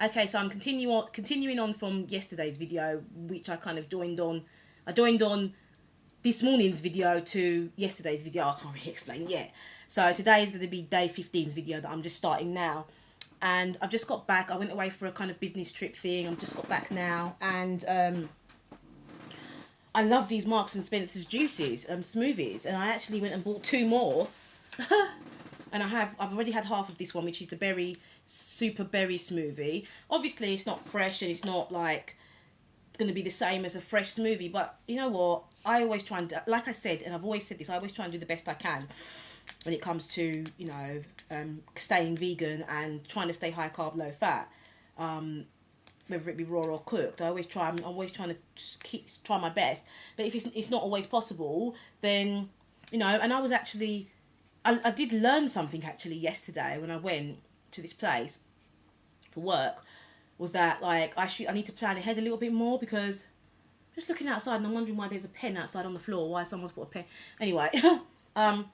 Okay, so I'm continuing on from yesterday's video, which I kind of joined on. I joined on this morning's video to yesterday's video. I can't really explain yet. So today is going to be day 15's video that I'm just starting now. And I've just got back. I went away for a kind of business trip thing. I've just got back now. And I love these Marks and Spencer's juices, smoothies. And I actually went and bought 2 more. And I've already had half of this one, which is the super berry smoothie. Obviously, it's not fresh and it's not like going to be the same as a fresh smoothie. But you know what? I always try and, like I said, and I've always said this, I always try and do the best I can when it comes to, you know, staying vegan and trying to stay high carb, low fat. Whether it be raw or cooked, I'm always trying to just try my best. But if it's not always possible, then, you know, and I was actually, I did learn something actually yesterday when I went to this place for work, was that like I need to plan ahead a little bit more, because just looking outside and I'm wondering why there's a pen outside on the floor, why someone's put a pen. Anyway, I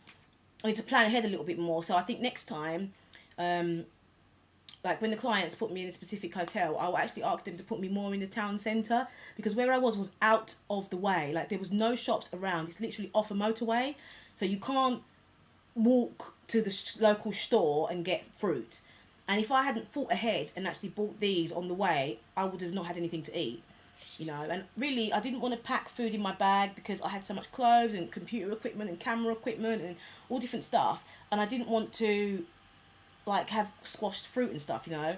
need to plan ahead a little bit more. So I think next time, like when the clients put me in a specific hotel, I'll actually ask them to put me more in the town centre, because where I was out of the way. Like there was no shops around. It's literally off a motorway, so you can't walk to the local store and get fruit. And if I hadn't thought ahead and actually bought these on the way, I would have not had anything to eat, you know. And really, I didn't want to pack food in my bag because I had so much clothes and computer equipment and camera equipment and all different stuff, and I didn't want to like have squashed fruit and stuff, you know. I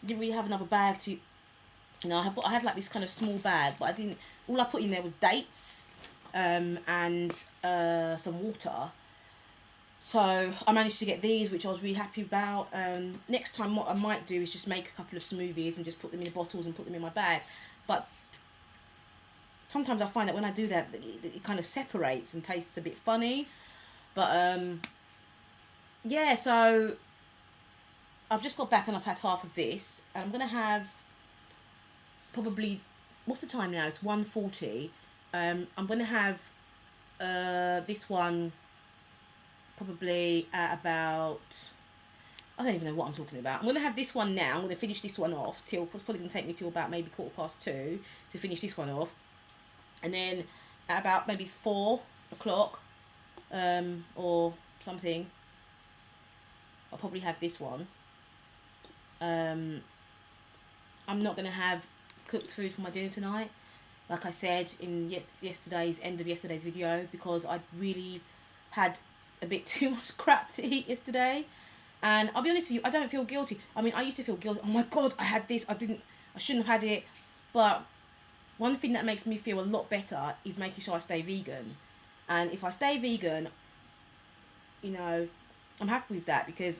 didn't really have another bag to, you know, I had like this kind of small bag, but I didn't, all I put in there was dates and some water. So I managed to get these, which I was really happy about. Next time what I might do is just make a couple of smoothies and just put them in the bottles and put them in my bag. But sometimes I find that when I do that, it kind of separates and tastes a bit funny. But yeah, so I've just got back and I've had half of this. I'm going to have probably, what's the time now? It's 1:40. I'm going to have this one probably at about, I don't even know what I'm talking about. I'm going to have this one now. I'm going to finish this one off till, it's probably going to take me till about maybe 2:15 to finish this one off. And then at about maybe 4 o'clock or something, I'll probably have this one. I'm not going to have cooked food for my dinner tonight, like I said in yesterday's video, because I really had a bit too much crap to eat yesterday. And I'll be honest with you, I don't feel guilty. I mean, I used to feel guilty. Oh my God, I had this. I shouldn't have had it. But one thing that makes me feel a lot better is making sure I stay vegan. And if I stay vegan, you know, I'm happy with that, because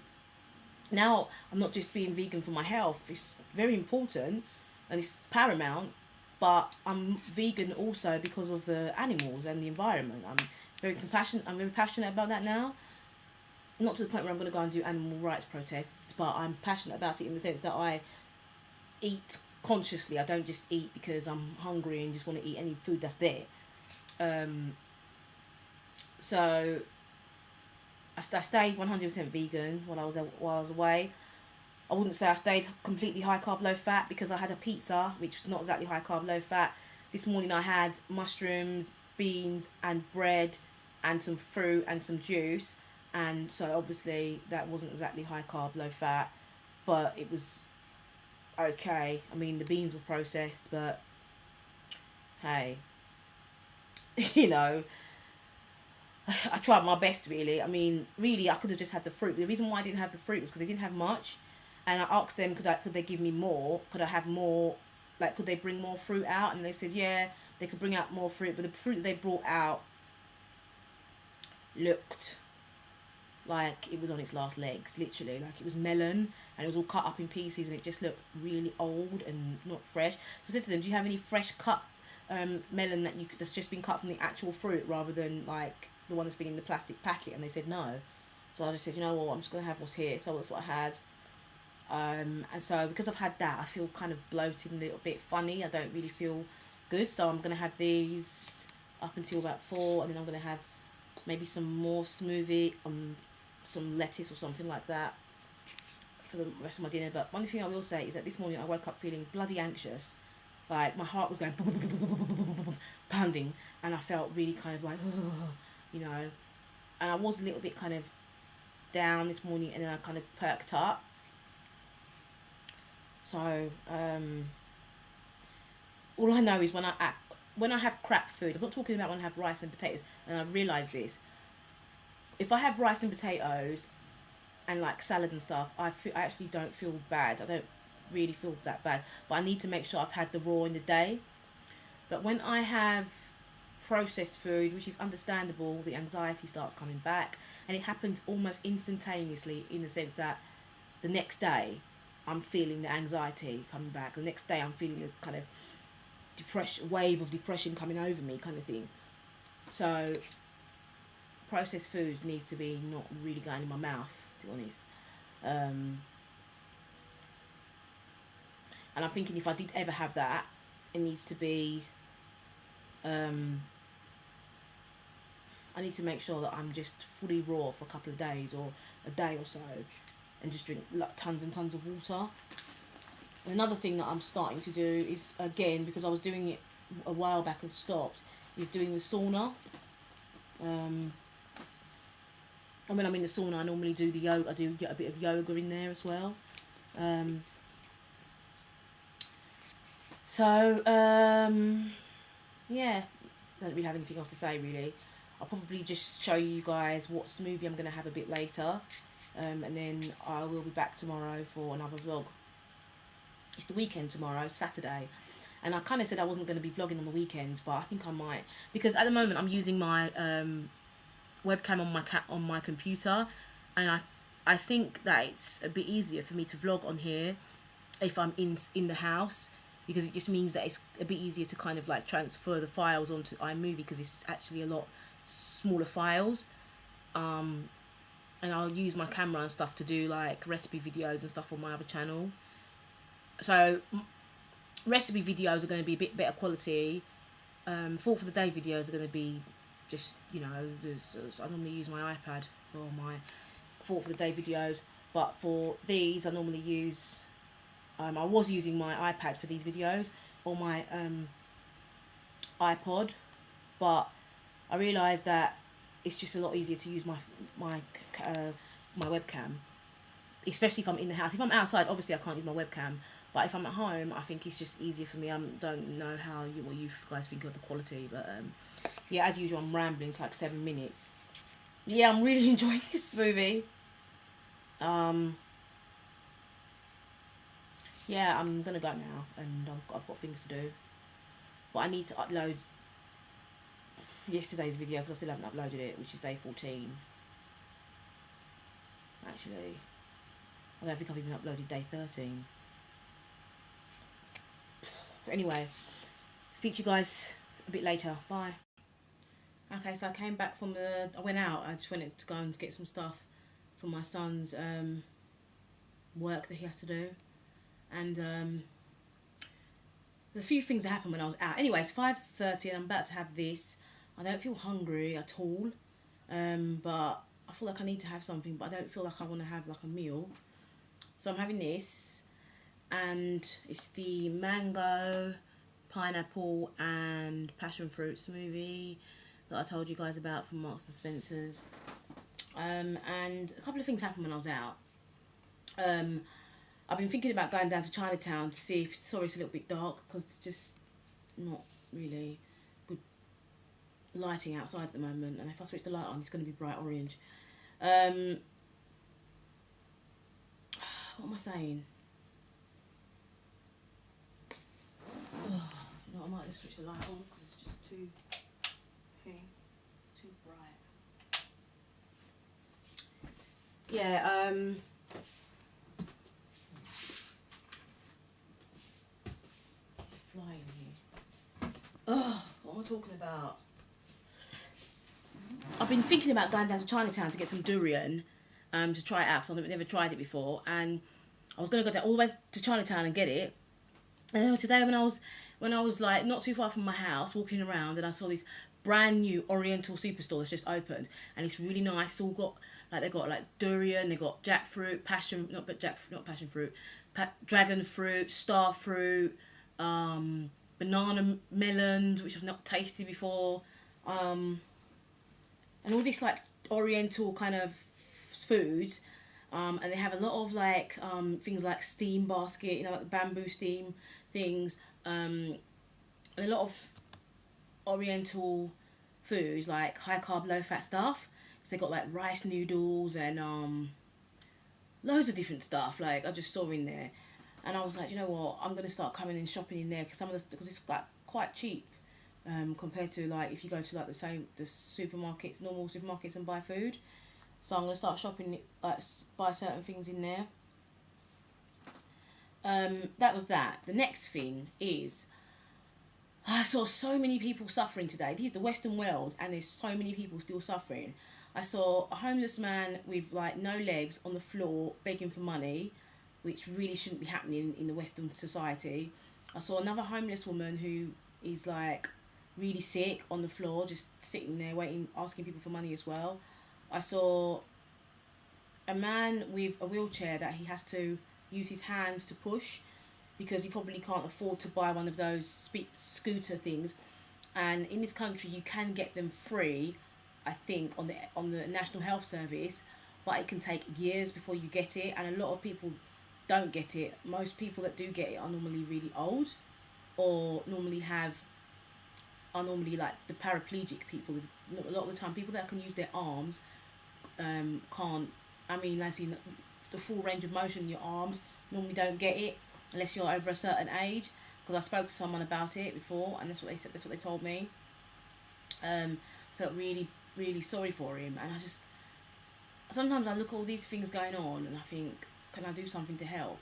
now I'm not just being vegan for my health. It's very important and it's paramount. But I'm vegan also because of the animals and the environment. I'm very passionate about that now. Not to the point where I'm going to go and do animal rights protests, but I'm passionate about it in the sense that I eat consciously. I don't just eat because I'm hungry and just want to eat any food that's there. So I stayed 100% vegan while I was away. I wouldn't say I stayed completely high carb, low fat, because I had a pizza, which was not exactly high carb, low fat. This morning I had mushrooms, beans and bread and some fruit and some juice. And so obviously that wasn't exactly high carb, low fat, but it was okay. I mean, the beans were processed, but hey, you know, I tried my best really. I mean, really, I could have just had the fruit. The reason why I didn't have the fruit was because they didn't have much. And I asked them, could they give me more? Could I have more? Like, could they bring more fruit out? And they said, yeah, they could bring out more fruit. But the fruit that they brought out looked like it was on its last legs, literally. Like, it was melon, and it was all cut up in pieces, and it just looked really old and not fresh. So I said to them, do you have any fresh cut melon that's just been cut from the actual fruit, rather than, like, the one that's been in the plastic packet? And they said no. So I just said, you know what, I'm just going to have what's here. So that's what I had. And so because I've had that, I feel kind of bloated and a little bit funny. I don't really feel good. So I'm going to have these up until about 4, and then I'm going to have maybe some more smoothie, some lettuce or something like that for the rest of my dinner. But one thing I will say is that this morning I woke up feeling bloody anxious. Like, my heart was going pounding, and I felt really kind of like, you know, and I was a little bit kind of down this morning, and then I kind of perked up. So, all I know is when I have crap food, I'm not talking about when I have rice and potatoes, and I realise this, if I have rice and potatoes and like salad and stuff, I actually don't feel bad. I don't really feel that bad, but I need to make sure I've had the raw in the day. But when I have processed food, which is understandable, the anxiety starts coming back, and it happens almost instantaneously, in the sense that the next day I'm feeling the anxiety coming back, the next day I'm feeling the kind of wave of depression coming over me, kind of thing. So processed foods needs to be not really going in my mouth, to be honest. And I'm thinking, if I did ever have that, it needs to be, I need to make sure that I'm just fully raw for a couple of days, or a day or so, and just drink like tons and tons of water. And another thing that I'm starting to do is, again, because I was doing it a while back and stopped, is doing the sauna. And when I'm in the sauna, I normally do the yoga. I do get a bit of yoga in there as well. Yeah, don't really have anything else to say, really. I'll probably just show you guys what smoothie I'm going to have a bit later. And then I will be back tomorrow for another vlog. It's the weekend tomorrow, Saturday. And I kind of said I wasn't going to be vlogging on the weekends, but I think I might. Because at the moment I'm using my webcam on my computer. And I think that it's a bit easier for me to vlog on here if I'm in the house. Because it just means that it's a bit easier to kind of like transfer the files onto iMovie, because it's actually a lot smaller files. And I'll use my camera and stuff to do like recipe videos and stuff on my other channel. So recipe videos are going to be a bit better quality. Thought for the day videos are going to be just, you know, I normally use my iPad for my thought for the day videos, but for these I normally use, I was using my iPad for these videos, or my iPod, but I realised that it's just a lot easier to use my webcam, especially if I'm in the house. If I'm outside, obviously I can't use my webcam, but if I'm at home, I think it's just easier for me. I don't know what you guys think of the quality, but yeah, as usual, I'm rambling. It's like 7 minutes. Yeah, I'm really enjoying this movie. Yeah, I'm gonna go now, and I've got things to do. But I need to upload yesterday's video, because I still haven't uploaded it, which is day 14. Actually, I don't think I've even uploaded day 13. But anyway, speak to you guys a bit later. Bye. Okay, so I came back from I went out. I just went to go and get some stuff for my son's work that he has to do. And there's a few things that happened when I was out. Anyway, it's 5:30 and I'm about to have this. I don't feel hungry at all, but I feel like I need to have something, but I don't feel like I want to have like a meal. So I'm having this, and it's the mango, pineapple and passion fruit smoothie that I told you guys about from Marks and Spencer's. And a couple of things happened when I was out. I've been thinking about going down to Chinatown to see if, sorry it's a little bit dark, because it's just not really good lighting outside at the moment, and if I switch the light on it's going to be bright orange. What am I saying? Oh, you know, I might just switch the light on because it's just too it's too bright. Yeah, flying here. Oh, what am I talking about? I've been thinking about going down to Chinatown to get some durian, to try it out, because I've never tried it before, and I was going to go down all the way to Chinatown and get it. And then today when I was like not too far from my house, walking around, and I saw this brand new Oriental superstore that's just opened, and it's really nice. It's all got Like they got like durian, they got jackfruit, not passion fruit, dragon fruit, star fruit, banana melons, which I've not tasted before, and all this like oriental kind of foods. And they have a lot of like things like steam basket, you know, like bamboo steam things, and a lot of oriental foods like high carb, low fat stuff. So they got like rice noodles and loads of different stuff. Like I just saw in there, and I was like, you know what, I'm gonna start coming and shopping in there because it's like quite cheap compared to like if you go to like the supermarkets, normal supermarkets, and buy food. So I'm gonna start shopping, like buy certain things in there. That was that. The next thing is I saw so many people suffering today. This is the Western world, and there's so many people still suffering. I saw a homeless man with like no legs on the floor begging for money, which really shouldn't be happening in the Western society. I saw another homeless woman who is like really sick on the floor, just sitting there waiting, asking people for money as well. I saw a man with a wheelchair that he has to use his hands to push because he probably can't afford to buy one of those scooter things. And in this country, you can get them free, I think, on the National Health Service, but it can take years before you get it, and a lot of people don't get it. Most people that do get it are normally really old, or are normally like the paraplegic people. A lot of the time, people that can use their arms can't. I mean, as in the full range of motion in your arms, normally don't get it unless you're over a certain age. Because I spoke to someone about it before, and that's what they said. That's what they told me. Felt really, really sorry for him, and sometimes I look at all these things going on, and I think, can I do something to help?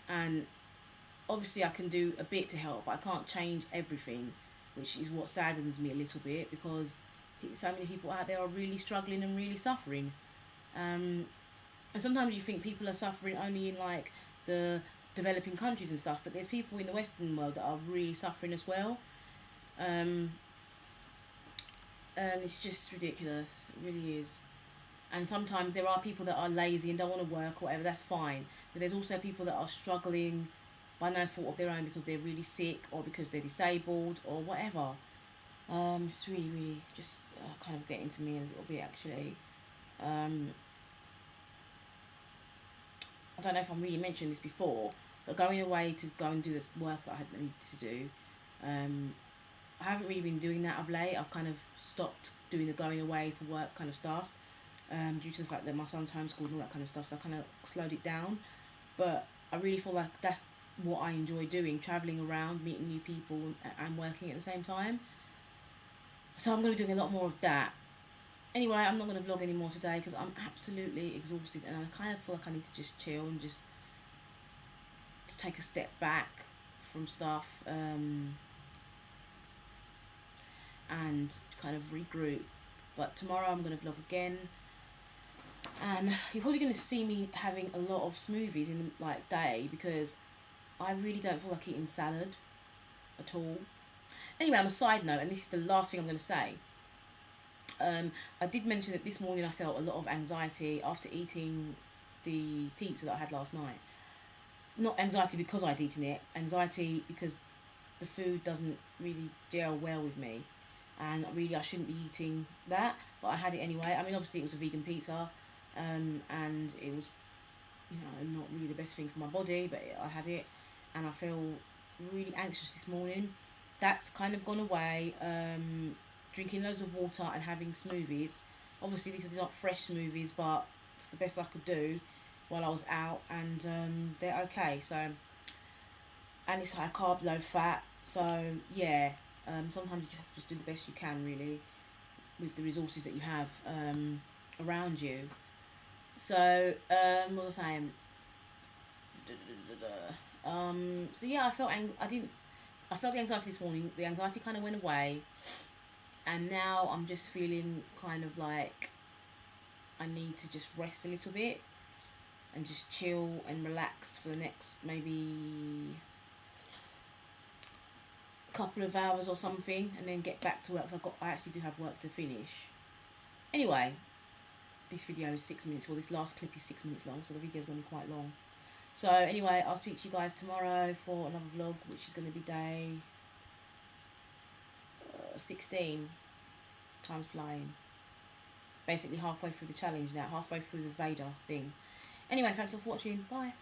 And obviously, I can do a bit to help, but I can't change everything, which is what saddens me a little bit, because so many people out there are really struggling and really suffering. And sometimes you think people are suffering only in like the developing countries and stuff, but there's people in the Western world that are really suffering as well. And it's just ridiculous, it really is. And sometimes there are people that are lazy and don't want to work or whatever, that's fine. But there's also people that are struggling by no fault of their own because they're really sick or because they're disabled or whatever. It's really, really just kind of getting to me a little bit, actually. I don't know if I'm really mentioned this before, but going away to go and do this work that I had needed to do, I haven't really been doing that of late. I've kind of stopped doing the going away for work kind of stuff, due to the fact that my son's homeschooled and all that kind of stuff, so I kind of slowed it down. But I really feel like that's what I enjoy doing, travelling around, meeting new people and working at the same time. So I'm going to be doing a lot more of that. Anyway, I'm not going to vlog anymore today because I'm absolutely exhausted, and I kind of feel like I need to just chill and just take a step back from stuff, and kind of regroup. But tomorrow I'm going to vlog again, and you're probably going to see me having a lot of smoothies in the day, because I really don't feel like eating salad at all. Anyway, on a side note, and this is the last thing I'm going to say, I did mention that this morning I felt a lot of anxiety after eating the pizza that I had last night. Not anxiety because I'd eaten it, anxiety because the food doesn't really gel well with me, and really I shouldn't be eating that, but I had it anyway. I mean, obviously it was a vegan pizza, and it was, not really the best thing for my body, but I had it, and I feel really anxious this morning. That's kind of gone away. Drinking loads of water and having smoothies. Obviously these are not fresh smoothies, but it's the best I could do while I was out, and they're okay. So, and it's high carb, low fat. So yeah, sometimes you just do the best you can, really, with the resources that you have around you. So what was I saying? So yeah, I felt the anxiety this morning. The anxiety kind of went away, and now I'm just feeling kind of like I need to just rest a little bit and just chill and relax for the next maybe couple of hours or something, and then get back to work. 'Cause I actually do have work to finish. Anyway, this video is 6 minutes, or this last clip is 6 minutes long, so the video is going to be quite long. So anyway, I'll speak to you guys tomorrow for another vlog, which is going to be day 16. Time's flying. Basically halfway through the challenge now, halfway through the VEDA thing. Anyway, thanks all for watching. Bye.